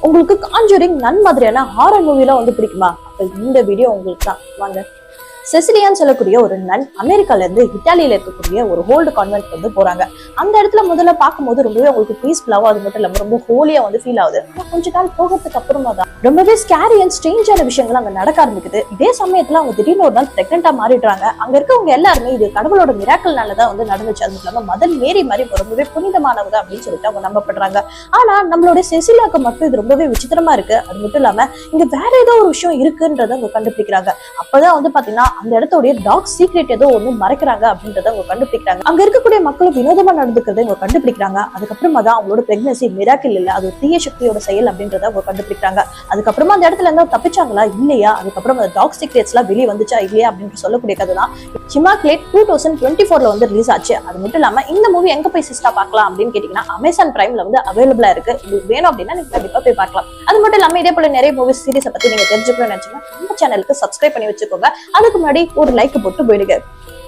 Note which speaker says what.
Speaker 1: உங்களுக்கு காஞ்சூரிங் நன் மாதிரியான ஹாரர் மூவிலாம் வந்து பிடிக்குமா? அப்ப இந்த வீடியோ உங்களுக்கு தான். வாங்க. செசிலியான்னு சொல்லக்கூடிய ஒரு நன் அமெரிக்கால இருந்து இத்தாலியில இருக்கக்கூடிய ஒரு ஹோல்டு கான்வென்ட் வந்து போறாங்க. அந்த இடத்துல முதல்ல பார்க்கும்போது ரொம்பவே உங்களுக்கு பீஸ்ஃபுல்லாவும் அது மட்டும் இல்லாம ரொம்ப ஹோலியா வந்து ஃபீல் ஆகுது. கொஞ்ச நாள் போகிறதுக்கு அப்புறமா தான் ரொம்பவே ஸ்கேரி அண்ட் ஸ்ட்ரேஞ்சான விஷயங்கள் அங்க நடக்க ஆரம்பிக்குது. இதே சமயத்துல அவங்க திடீர்னு ஒரு நாள் பிரெக்னெண்டா மாறிடுறாங்க. அங்க இருக்கவங்க எல்லாருமே இது கடவுளோட மிராக்கல்னாலதான் வந்து நடந்துச்சு. அது இல்லாம மதர் மேரி மாதிரி ரொம்பவே புனிதமானவங்க அப்படின்னு சொல்லிட்டு அவங்க நம்பப்படுறாங்க. ஆனா நம்மளுடைய செசிலியாக்கு மட்டும் இது ரொம்பவே விசித்திரமா இருக்கு. அது மட்டும் இல்லாம இங்க வேற ஏதோ ஒரு விஷயம் இருக்குன்றத அவங்க கண்டுபிடிக்கிறாங்க. அப்பதான் வந்து பாத்தீங்கன்னா அந்த இடத்தோடைய டார்க் சீக்ரெட் ஏதோ ஒண்ணு மறைக்கிறாங்க அப்படின்றத அவங்க கண்டுபிடிக்கிறாங்க. அங்க இருக்கக்கூடிய மக்களும் வினோதமா நடந்துக்கிறத அவங்க கண்டுபிடிக்கிறாங்க. அதுக்கப்புறமா தான் அவங்களோட பிரெக்னன்சி மிராக்கிள் இல்ல, அது தீய சக்தியோட செயல் அப்படின்றத அவங்க கண்டுபிடிக்கிறாங்க. அதுக்கப்புறமா அந்த இடத்துல இருந்தா தப்பிச்சாங்களா இல்லையா, அதுக்கப்புறம் அந்த டார்க் சீக்ரெட்ஸ் எல்லாம் வெளியே வந்துச்சா இல்லையா அப்படின்னு சொல்லக்கூடிய கதை தான் ஹிமாக்லேட் 2024 வந்து ரிலீஸ் ஆச்சு. அது மட்டும் இல்லாம இந்த மூவி எங்க போய் சிஸ்டா பார்க்கலாம் அப்படின்னு கேட்டீங்கன்னா அமேசான் பிரைம்ல வந்து அவைலபிளா இருக்கு. இது வேணும் அப்படின்னா நீங்க கண்டிப்பா போய் பார்க்கலாம். அது மட்டும் இல்லாம இதே போல நிறைய மூவிஸ் சீரிஸை பத்தி நீங்க தெரிஞ்சுக்கணும்னு நினைச்சீங்கன்னா நம்ம சேனலுக்கு சப்ஸ்கிரைப் பண்ணி வச்சுக்கோங்க. அதுக்கு முன்னாடி ஒரு லைக் போட்டு போயிடுங்க.